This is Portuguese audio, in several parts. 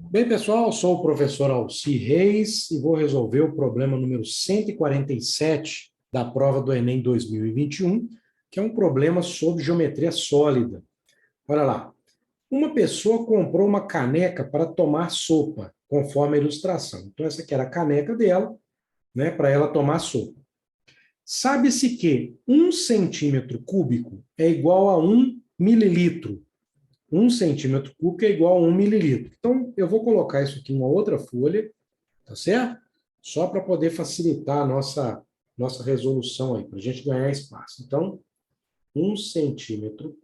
Bem, pessoal, sou o professor Alci Reis e vou resolver o problema número 147 da prova do Enem 2021, que é um problema sobre geometria sólida. Olha lá. Uma pessoa comprou uma caneca para tomar sopa, conforme a ilustração. Então, essa aqui era a caneca dela, né, para ela tomar sopa. Sabe-se que 1 cm³ é igual a 1 ml. 1 cm³ é igual a 1 ml. Então, eu vou colocar isso aqui em uma outra folha, tá certo? Só para poder facilitar a nossa resolução aí, para a gente ganhar espaço. Então, 1 cm³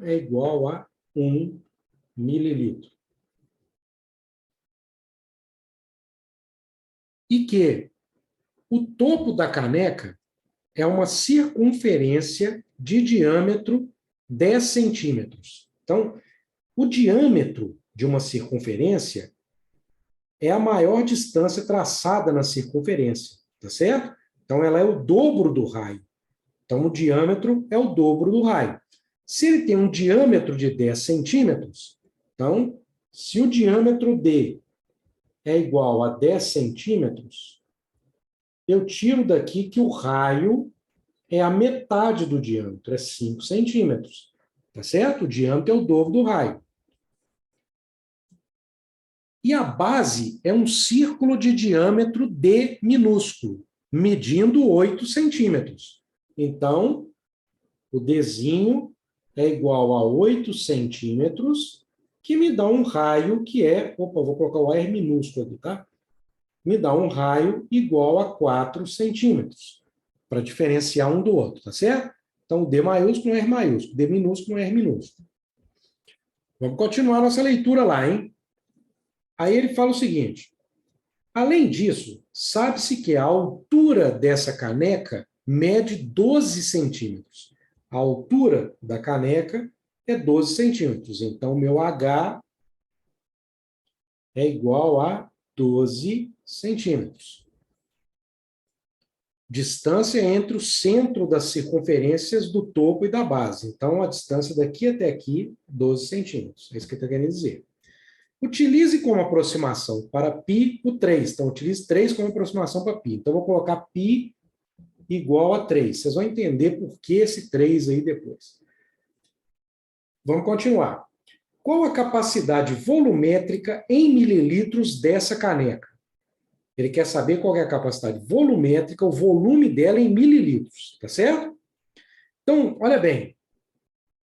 é igual a 1 ml. E que o topo da caneca é uma circunferência de diâmetro 10 centímetros. Então, o diâmetro de uma circunferência é a maior distância traçada na circunferência, tá certo? Então, ela é o dobro do raio. Então, o diâmetro é o dobro do raio. Se ele tem um diâmetro de 10 centímetros, então, se o diâmetro D é igual a 10 centímetros, eu tiro daqui que o raio é a metade do diâmetro, é 5 centímetros. Tá certo? O diâmetro é o dobro do raio. E a base é um círculo de diâmetro D minúsculo, medindo 8 centímetros. Então, o Dzinho é igual a 8 centímetros, que me dá um raio que é... Opa, vou colocar o R minúsculo aqui, tá? Me dá um raio igual a 4 centímetros, para diferenciar um do outro, tá certo? Então, o D maiúsculo no R maiúsculo, D minúsculo no R minúsculo. Vamos continuar nossa leitura lá, hein? Aí ele fala o seguinte: além disso, sabe-se que a altura dessa caneca mede 12 centímetros. A altura da caneca é 12 centímetros. Então, meu H é igual a 12 centímetros. Distância entre o centro das circunferências do topo e da base. Então, a distância daqui até aqui, 12 centímetros. É isso que ele está querendo dizer. Utilize como aproximação para π o 3. Então, utilize 3 como aproximação para π. Então, eu vou colocar π igual a 3. Vocês vão entender por que esse 3 aí depois. Vamos continuar. Qual a capacidade volumétrica em mililitros dessa caneca? Ele quer saber qual é a capacidade volumétrica, o volume dela em mililitros, tá certo? Então, olha bem,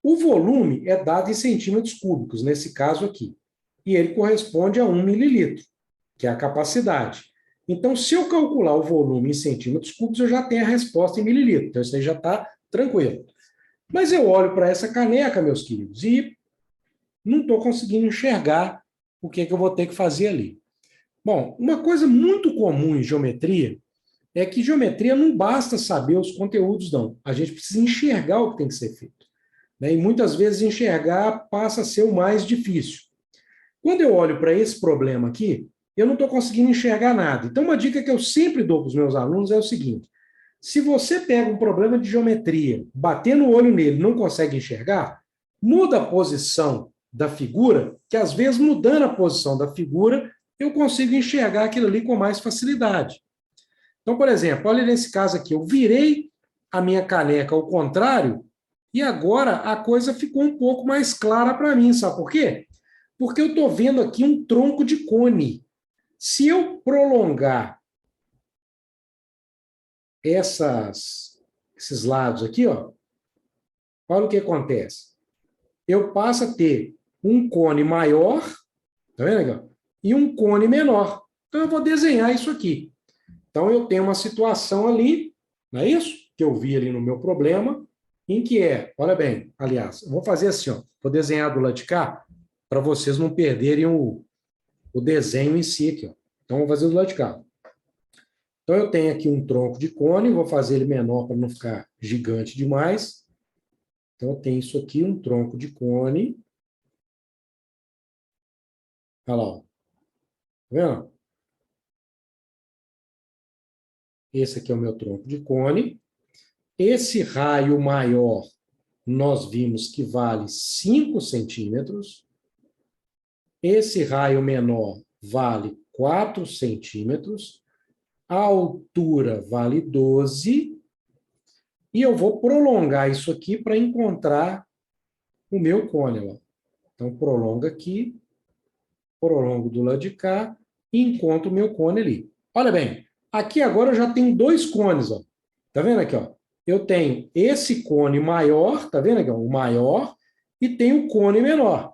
o volume é dado em centímetros cúbicos, nesse caso aqui. E ele corresponde a 1 mililitro, que é a capacidade. Então, se eu calcular o volume em centímetros cúbicos, eu já tenho a resposta em mililitro. Então, isso aí já está tranquilo. Mas eu olho para essa caneca, meus queridos, e não estou conseguindo enxergar o que eu vou ter que fazer ali. Bom, uma coisa muito comum em geometria é que geometria não basta saber os conteúdos, não. A gente precisa enxergar o que tem que ser feito. E muitas vezes enxergar passa a ser o mais difícil. Quando eu olho para esse problema aqui, eu não estou conseguindo enxergar nada. Então, uma dica que eu sempre dou para os meus alunos é o seguinte: se você pega um problema de geometria, bater no olho nele e não consegue enxergar, muda a posição da figura, que às vezes mudando a posição da figura, eu consigo enxergar aquilo ali com mais facilidade. Então, por exemplo, olha nesse caso aqui, eu virei a minha caneca ao contrário e agora a coisa ficou um pouco mais clara para mim, sabe por quê? Porque eu estou vendo aqui um tronco de cone. Se eu prolongar esses lados aqui, ó, olha o que acontece. Eu passo a ter um cone maior, tá vendo aqui? E um cone menor. Então, eu vou desenhar isso aqui. Então, eu tenho uma situação ali, não é isso? Que eu vi ali no meu problema, em que é, olha bem, aliás, eu vou fazer assim, ó, vou desenhar do lado de cá, para vocês não perderem o desenho em si aqui, ó. Então, vou fazer do lado de cá. Então, eu tenho aqui um tronco de cone, vou fazer ele menor para não ficar gigante demais. Então, eu tenho isso aqui, um tronco de cone. Olha lá, ó. Tá vendo? Esse aqui é o meu tronco de cone. Esse raio maior, nós vimos que vale 5 centímetros. Esse raio menor vale 4 centímetros. A altura vale 12. E eu vou prolongar isso aqui para encontrar o meu cone. Ó. Então, prolonga aqui, prolongo do lado de cá e encontro o meu cone ali. Olha bem, aqui agora eu já tenho dois cones. Ó. Tá vendo aqui? Ó? Eu tenho esse cone maior, tá vendo aqui? Ó? O maior, e tenho o cone menor.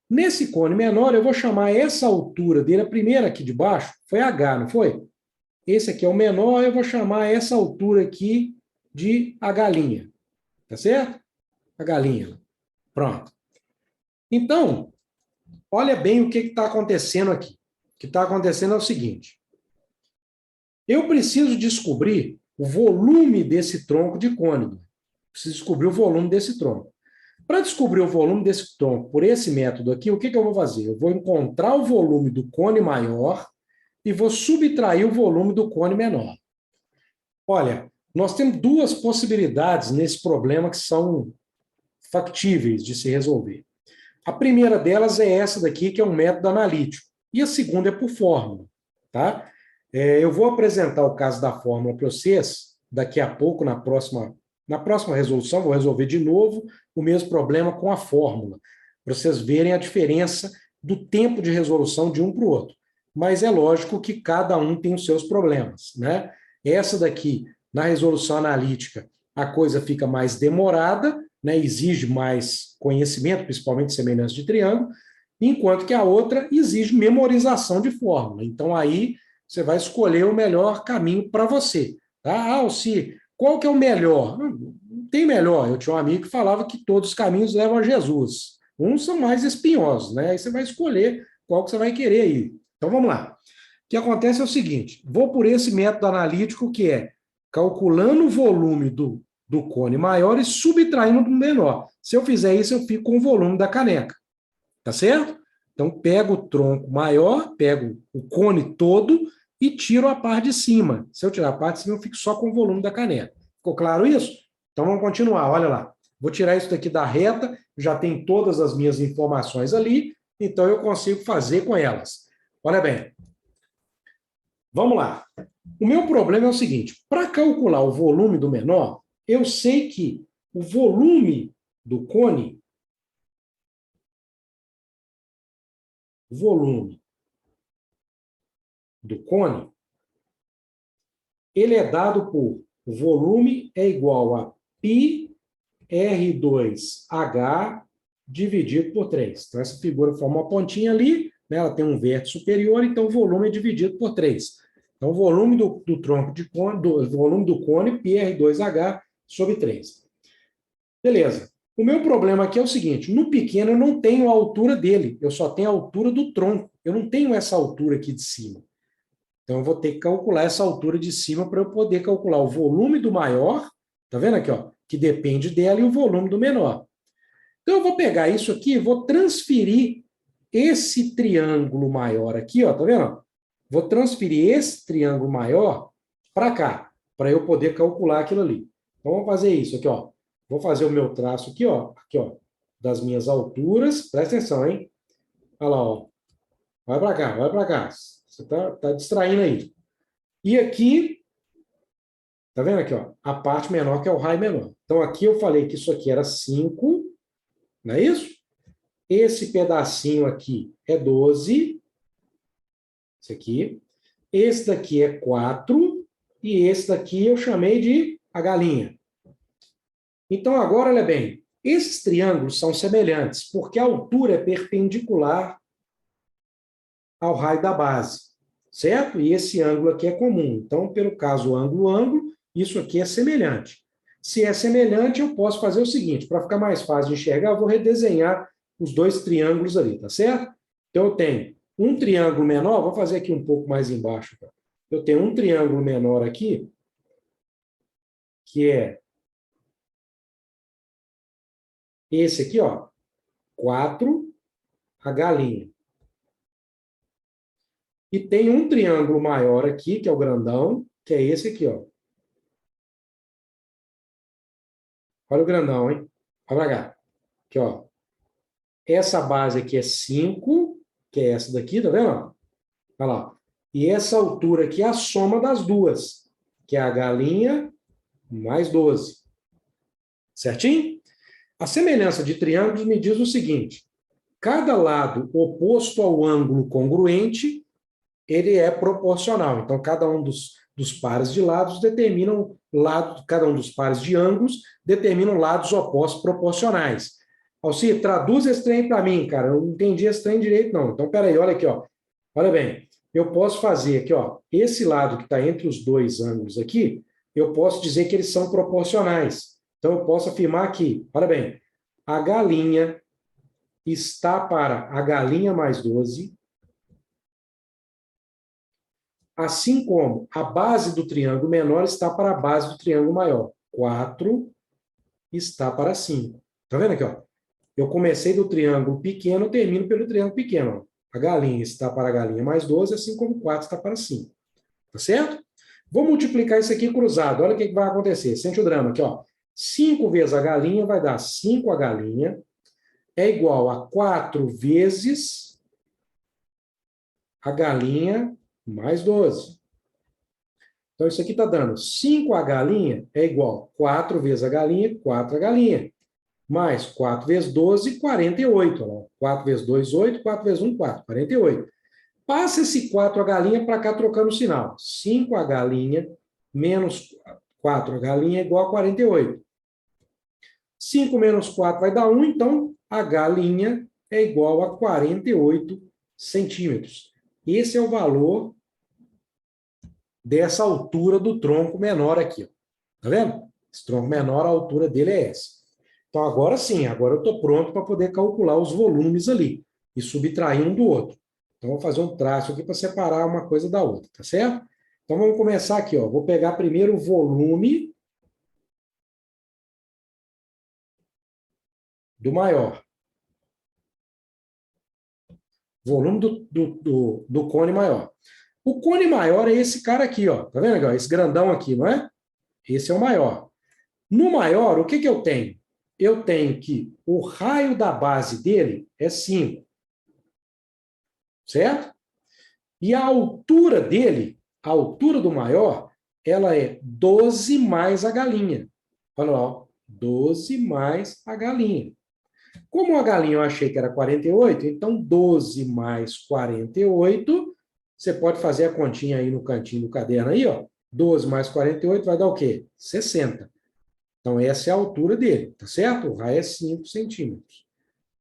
Nesse cone menor, eu vou chamar essa altura dele, a primeira aqui de baixo, foi H, não foi? Esse aqui é o menor, eu vou chamar essa altura aqui de a galinha. Tá certo? A galinha. Pronto. Então, olha bem o que está acontecendo aqui. O que está acontecendo é o seguinte. Eu preciso descobrir o volume desse tronco de cone. Preciso descobrir o volume desse tronco. Para descobrir o volume desse tronco por esse método aqui, o que eu vou fazer? Eu vou encontrar o volume do cone maior e vou subtrair o volume do cone menor. Olha, nós temos duas possibilidades nesse problema que são factíveis de se resolver. A primeira delas é essa daqui, que é um método analítico. E a segunda é por fórmula. Tá? Eu vou apresentar o caso da fórmula para vocês daqui a pouco, na próxima resolução, vou resolver de novo o mesmo problema com a fórmula, para vocês verem a diferença do tempo de resolução de um para o outro. Mas é lógico que cada um tem os seus problemas. Né? Essa daqui, na resolução analítica, a coisa fica mais demorada, né, exige mais conhecimento, principalmente semelhança de triângulo, enquanto que a outra exige memorização de fórmula. Então, aí você vai escolher o melhor caminho para você. Tá? Alci, qual que é o melhor? Não tem melhor. Eu tinha um amigo que falava que todos os caminhos levam a Jesus. Uns são mais espinhosos, né? Aí você vai escolher qual que você vai querer ir. Então, vamos lá. O que acontece é o seguinte, vou por esse método analítico que é calculando o volume do cone maior e subtraindo do menor. Se eu fizer isso, eu fico com o volume da caneca. Tá certo? Então, pego o tronco maior, pego o cone todo e tiro a parte de cima. Se eu tirar a parte de cima, eu fico só com o volume da caneca. Ficou claro isso? Então, vamos continuar. Olha lá. Vou tirar isso daqui da reta, já tem todas as minhas informações ali, então eu consigo fazer com elas. Olha bem. Vamos lá. O meu problema é o seguinte, para calcular o volume do menor, eu sei que o volume do cone, ele é dado por o volume é igual a π R2H dividido por 3. Então, essa figura forma uma pontinha ali, né? Ela tem um vértice superior, então o volume é dividido por 3. Então, o volume do tronco de cone, do volume do cone, πr2H sobre 3. Beleza. O meu problema aqui é o seguinte, no pequeno eu não tenho a altura dele, eu só tenho a altura do tronco. Eu não tenho essa altura aqui de cima. Então, eu vou ter que calcular essa altura de cima para eu poder calcular o volume do maior, tá vendo aqui, ó? Que depende dela, e o volume do menor. Então, eu vou pegar isso aqui e vou transferir esse triângulo maior aqui, ó, tá vendo? Vou transferir esse triângulo maior para cá, para eu poder calcular aquilo ali. Então, vamos fazer isso aqui, ó. Vou fazer o meu traço aqui, ó, das minhas alturas. Presta atenção, hein? Olha lá, ó. Vai para cá, vai para cá. Você tá distraindo aí. E aqui, tá vendo aqui, ó? A parte menor que é o raio menor. Então, aqui eu falei que isso aqui era 5, não é isso? Esse pedacinho aqui é 12. Esse aqui. Esse daqui é 4. E esse daqui eu chamei de a galinha. Então, agora, olha bem. Esses triângulos são semelhantes, porque a altura é perpendicular ao raio da base. Certo? E esse ângulo aqui é comum. Então, pelo caso ângulo-ângulo, isso aqui é semelhante. Se é semelhante, eu posso fazer o seguinte, para ficar mais fácil de enxergar, eu vou redesenhar os dois triângulos ali, tá certo? Então, eu tenho um triângulo menor, vou fazer aqui um pouco mais embaixo. Tá? Eu tenho um triângulo menor aqui, que é esse aqui, ó, 4, a galinha. E tem um triângulo maior aqui, que é o grandão, que é esse aqui, ó. Olha o grandão, hein? Olha pra cá. Aqui, ó. Essa base aqui é 5, que é essa daqui, tá vendo? Olha lá. E essa altura aqui é a soma das duas, que é a galinha mais 12. Certinho? A semelhança de triângulos me diz o seguinte: cada lado oposto ao ângulo congruente, ele é proporcional. Então, cada um dos pares de lados determinam cada um dos pares de ângulos determinam lados opostos proporcionais. Alcir, traduz esse trem para mim, cara. Eu não entendi esse trem direito, não. Então, peraí, olha aqui, ó. Olha bem, eu posso fazer aqui, ó, esse lado que está entre os dois ângulos aqui, eu posso dizer que eles são proporcionais. Então, eu posso afirmar aqui, olha bem, a galinha está para a galinha mais 12, assim como a base do triângulo menor está para a base do triângulo maior. 4 está para 5. Está vendo aqui? Ó? Eu comecei do triângulo pequeno, termino pelo triângulo pequeno. Ó. A galinha está para a galinha mais 12, assim como 4 está para 5. Tá certo? Vou multiplicar isso aqui cruzado. Olha o que vai acontecer. Sente o drama aqui. Ó. 5 vezes a galinha vai dar 5 a galinha, é igual a 4 vezes a galinha mais 12. Então, isso aqui está dando 5 a galinha é igual a 4 vezes a galinha, 4 a galinha. Mais 4 vezes 12, 48. Ó. 4 vezes 2, 8. 4 vezes 1, 4. 48. Passa esse 4 a galinha para cá trocando o sinal. 5 a galinha menos 4 a galinha é igual a 48. 5 menos 4 vai dar 1, então a galinha é igual a 48 centímetros. Esse é o valor dessa altura do tronco menor aqui. Tá vendo? Esse tronco menor, a altura dele é essa. Então, agora sim, agora eu estou pronto para poder calcular os volumes ali e subtrair um do outro. Então, vou fazer um traço aqui para separar uma coisa da outra, tá certo? Então, vamos começar aqui. Ó. Vou pegar primeiro o volume do maior. Volume do cone maior. O cone maior é esse cara aqui, ó. Tá vendo? Esse grandão aqui, não é? Esse é o maior. No maior, o que eu tenho? Eu tenho que o raio da base dele é 5. Certo? E a altura dele, a altura do maior, ela é 12 mais a galinha. Olha lá, 12 mais a galinha. Como a galinha eu achei que era 48, então 12 mais 48, você pode fazer a continha aí no cantinho do caderno aí, ó. 12 mais 48 vai dar o quê? 60. Então, essa é a altura dele, tá certo? O raio é 5 centímetros.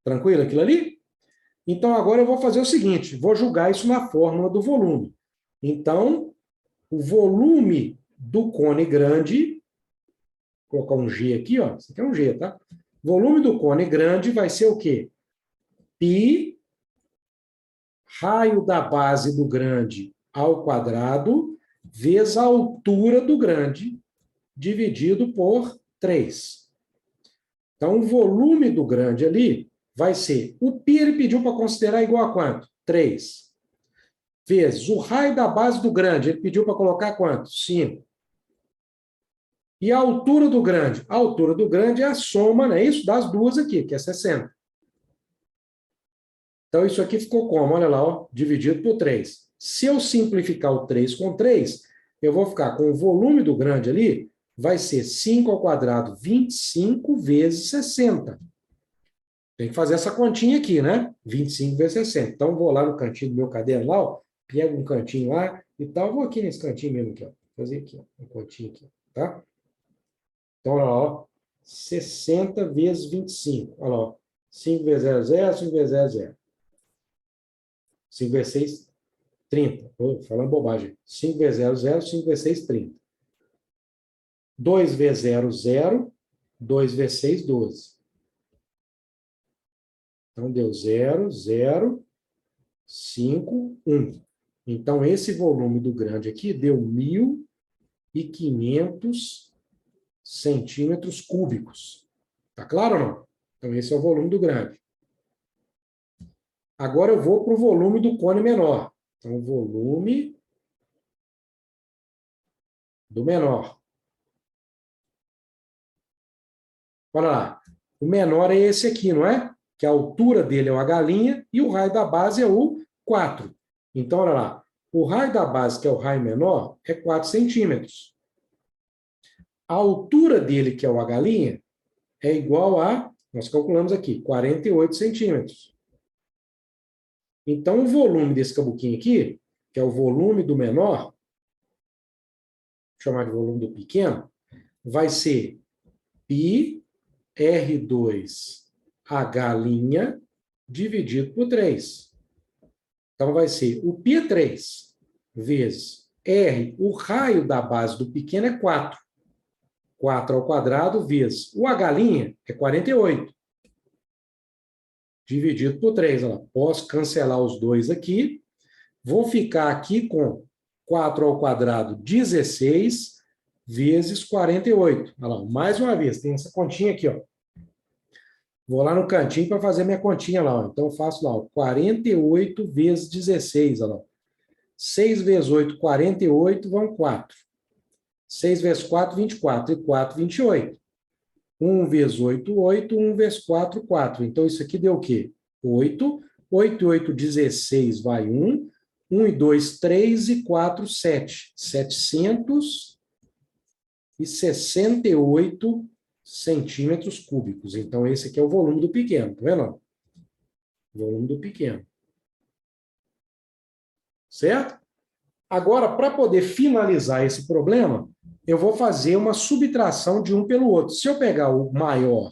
Tranquilo aquilo ali? Então, agora eu vou fazer o seguinte, vou jogar isso na fórmula do volume. Então, o volume do cone grande, vou colocar um G aqui, ó. Isso aqui é um G, tá? Volume do cone grande vai ser o quê? Π, raio da base do grande ao quadrado, vezes a altura do grande, dividido por 3. Então, o volume do grande ali vai ser... O π ele pediu para considerar igual a quanto? 3. Vezes o raio da base do grande, ele pediu para colocar quanto? 5. E a altura do grande? A altura do grande é a soma, não é isso? Das duas aqui, que é 60. Então, isso aqui ficou como? Olha lá, ó, dividido por 3. Se eu simplificar o 3 com 3, eu vou ficar com o volume do grande ali, vai ser 5 ao quadrado, 25 vezes 60. Tem que fazer essa continha aqui, né? 25 vezes 60. Então, vou lá no cantinho do meu caderno lá, ó, pego um cantinho lá e tal. Vou aqui nesse cantinho mesmo aqui, ó. Fazer aqui, ó, um continho aqui, tá? Então, olha lá, ó, 60 vezes 25. Olha lá, ó, 5 vezes 0, 0, 5 vezes 0, 0. 5 vezes 6, 30. Estou falando bobagem. 5 vezes 0, 0, 5 vezes 6, 30. 2 vezes 0, 0. 2 vezes 6, 12. Então, deu 0, 0, 5, 1. Então, esse volume do grande aqui deu 1.500 centímetros cúbicos. Tá claro ou não? Então, esse é o volume do grande. Agora eu vou para o volume do cone menor. Então, o volume do menor. Olha lá. O menor é esse aqui, não é? Que a altura dele é uma galinha e o raio da base é o 4. Então, olha lá, o raio da base, que é o raio menor, é 4 centímetros. A altura dele, que é o H', é igual a, nós calculamos aqui, 48 centímetros. Então, o volume desse cabuquinho aqui, que é o volume do menor, vou chamar de volume do pequeno, vai ser πr2H' dividido por 3. Então, vai ser o π é 3 vezes R, o raio da base do pequeno é 4. 4 ao quadrado vezes o H' é 48. Dividido por 3. Olha lá. Posso cancelar os dois aqui. Vou ficar aqui com 4 ao quadrado, 16, vezes 48. Olha lá, mais uma vez, tem essa continha aqui, ó. Vou lá no cantinho para fazer minha continha lá, ó. Então, eu faço lá, ó, 48 vezes 16, olha lá. 6 vezes 8, 48, vão 4. 6 vezes 4, 24. E 4, 28. 1 vezes 8, 8. 1 vezes 4, 4. Então, isso aqui deu o quê? 8. 8 e 8, 16, vai 1. 1 e 2, 3. E 4, 7. 768 centímetros cúbicos. Então, esse aqui é o volume do pequeno, tá vendo? Volume do pequeno. Certo? Agora, para poder finalizar esse problema, eu vou fazer uma subtração de um pelo outro. Se eu pegar o maior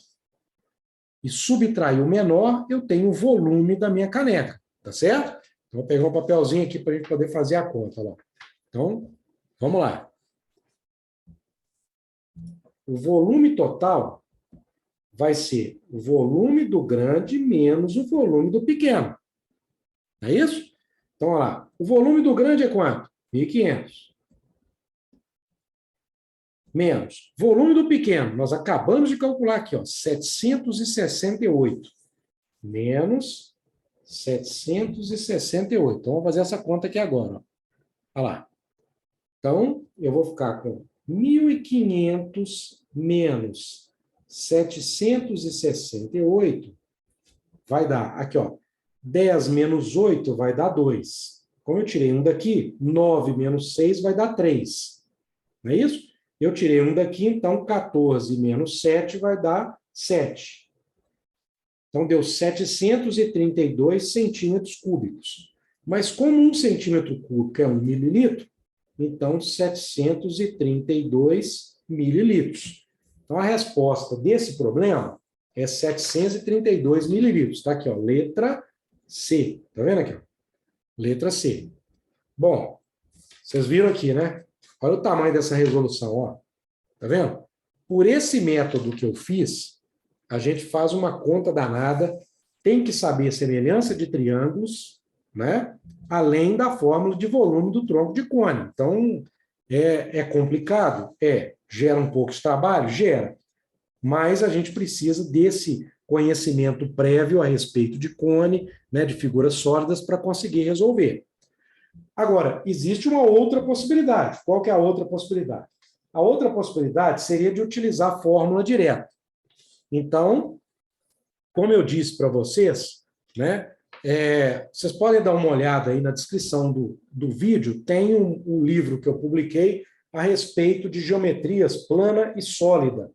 e subtrair o menor, eu tenho o volume da minha caneca, tá certo? Então, vou pegar um papelzinho aqui para a gente poder fazer a conta. Lá. Então, vamos lá. O volume total vai ser o volume do grande menos o volume do pequeno. É isso? Então, olha lá. O volume do grande é quanto? 1.500. Menos. Volume do pequeno, nós acabamos de calcular aqui, ó, 768. Menos 768. Então, vamos fazer essa conta aqui agora. Ó. Olha lá. Então, eu vou ficar com 1.500 menos 768 vai dar, aqui, ó, 10 menos 8 vai dar 2. Como eu tirei um daqui, 9 menos 6 vai dar 3. Não é isso? Eu tirei um daqui, então 14 menos 7 vai dar 7. Então, deu 732 centímetros cúbicos. Mas como 1 centímetro cúbico é 1 mililitro, então 732 mililitros. Então, a resposta desse problema é 732 mililitros. Está aqui, ó, letra C. Está vendo aqui? Ó? Letra C. Bom, vocês viram aqui, né? Olha o tamanho dessa resolução, ó. Tá vendo? Por esse método que eu fiz, a gente faz uma conta danada, tem que saber a semelhança de triângulos, né? Além da fórmula de volume do tronco de cone. Então, é complicado? É. Gera um pouco de trabalho? Gera. Mas a gente precisa desse conhecimento prévio a respeito de cone, né, de figuras sólidas, para conseguir resolver. Agora, existe uma outra possibilidade. Qual que é a outra possibilidade? A outra possibilidade seria de utilizar a fórmula direta. Então, como eu disse para vocês, né, vocês podem dar uma olhada aí na descrição do vídeo, tem um livro que eu publiquei a respeito de geometrias plana e sólida.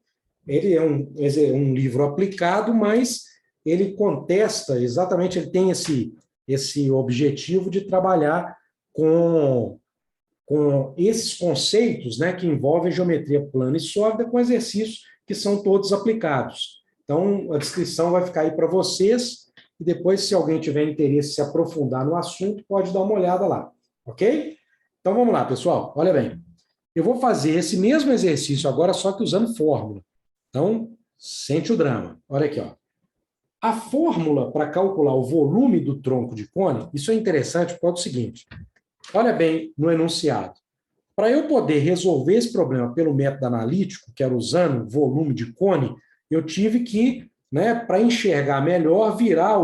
Ele é um livro aplicado, mas ele contesta exatamente, ele tem esse objetivo de trabalhar com esses conceitos, né, que envolvem geometria plana e sólida com exercícios que são todos aplicados. Então, a descrição vai ficar aí para vocês, e depois, se alguém tiver interesse em se aprofundar no assunto, pode dar uma olhada lá, ok? Então, vamos lá, pessoal, olha bem. Eu vou fazer esse mesmo exercício agora, só que usando fórmula. Então, sente o drama. Olha aqui, ó. A fórmula para calcular o volume do tronco de cone, isso é interessante por causa do seguinte. Olha bem no enunciado. Para eu poder resolver esse problema pelo método analítico, que era usando volume de cone, eu tive que, né, para enxergar melhor, virar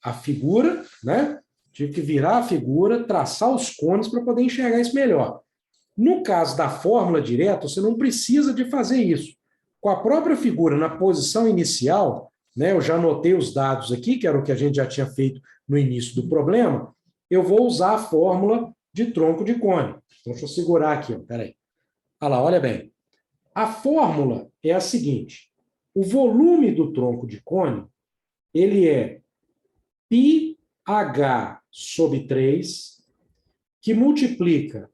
a figura, né? Tive que virar a figura, traçar os cones para poder enxergar isso melhor. No caso da fórmula direta, você não precisa de fazer isso. Com a própria figura na posição inicial, né, eu já anotei os dados aqui, que era o que a gente já tinha feito no início do problema, eu vou usar a fórmula de tronco de cone. Então, deixa eu segurar aqui, peraí. Olha lá, olha bem. A fórmula é a seguinte: o volume do tronco de cone, ele é πh sobre 3, que multiplica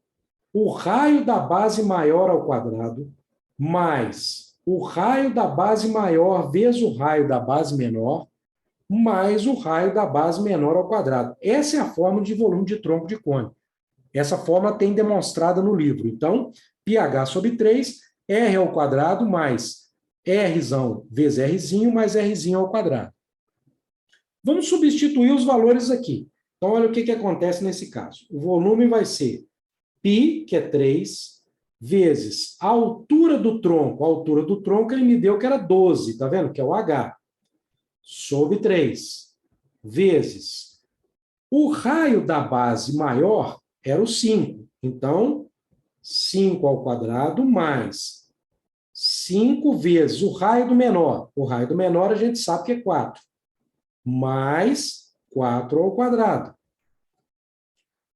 o raio da base maior ao quadrado, mais o raio da base maior vezes o raio da base menor, mais o raio da base menor ao quadrado. Essa é a fórmula de volume de tronco de cone. Essa fórmula tem demonstrada no livro. Então, πh sobre 3, r ao quadrado mais r vezes rzinho mais rzinho ao quadrado. Vamos substituir os valores aqui. Então, olha o que acontece nesse caso. O volume vai ser π, que é 3, vezes a altura do tronco. A altura do tronco ele me deu que era 12, tá vendo? Que é o h. Sobre 3, vezes o raio da base maior era o 5. Então, 5 ao quadrado mais 5 vezes o raio do menor. O raio do menor a gente sabe que é 4. Mais 4 ao quadrado.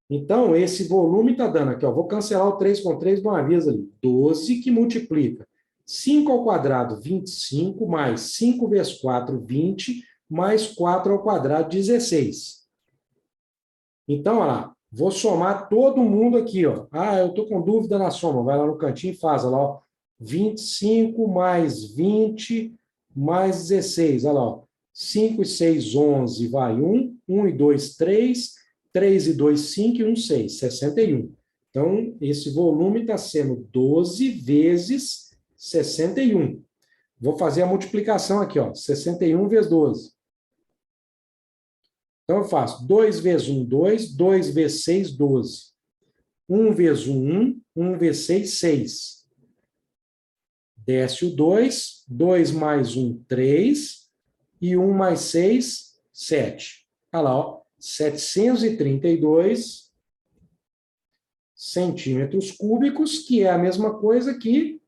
Então, esse volume está dando aqui, ó, vou cancelar o 3 com 3 de uma vez ali. 12 que multiplica 5 ao quadrado, 25, mais 5 vezes 4, 20, mais 4 ao quadrado, 16. Então, olha lá, vou somar todo mundo aqui, ó. Ah, eu estou com dúvida na soma. Vai lá no cantinho e faz, olha lá, ó. 25 mais 20 mais 16, olha lá, ó. 5 e 6, 11, vai 1. 1 e 2, 3. 3 e 2, 5 e 1, 6. 61. Então, esse volume está sendo 12 vezes 61. Vou fazer a multiplicação aqui, ó. 61 vezes 12. Então, eu faço 2 vezes 1, 2. 2 vezes 6, 12. 1 vezes 1, 1. 1 vezes 6, 6. Desce o 2. 2 mais 1, 3. E 1 mais 6, 7. Olha lá, ó. 732 centímetros cúbicos, que é a mesma coisa que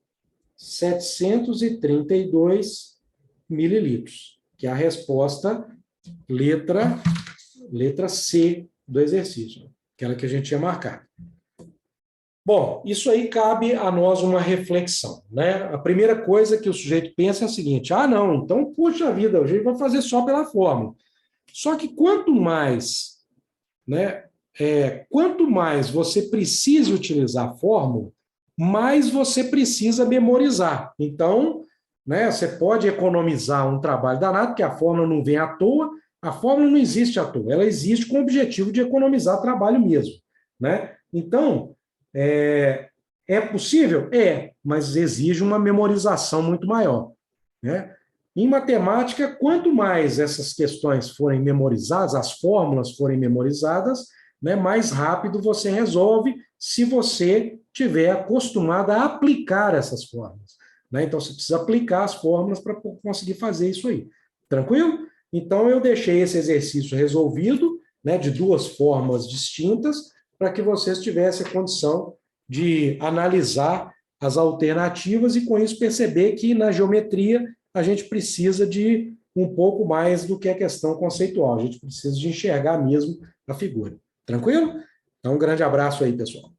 732 mililitros, que é a resposta letra C do exercício, aquela que a gente tinha marcado. Bom, isso aí cabe a nós uma reflexão, né? A primeira coisa que o sujeito pensa é a seguinte: ah, não, então, puxa vida, a gente vai fazer só pela fórmula. Só que quanto mais, né, quanto mais você precisa utilizar a fórmula, mais você precisa memorizar. Então, né, você pode economizar um trabalho danado, porque a fórmula não vem à toa, a fórmula não existe à toa, ela existe com o objetivo de economizar trabalho mesmo, né? Então, é possível? Mas exige uma memorização muito maior, né? Em matemática, quanto mais essas questões forem memorizadas, as fórmulas forem memorizadas, né, mais rápido você resolve se você tiver acostumado a aplicar essas fórmulas, né? Então, você precisa aplicar as fórmulas para conseguir fazer isso aí. Tranquilo? Então, eu deixei esse exercício resolvido, né, de duas formas distintas, para que vocês tivessem a condição de analisar as alternativas e, com isso, perceber que na geometria a gente precisa de um pouco mais do que a questão conceitual. A gente precisa de enxergar mesmo a figura. Tranquilo? Então, um grande abraço aí, pessoal.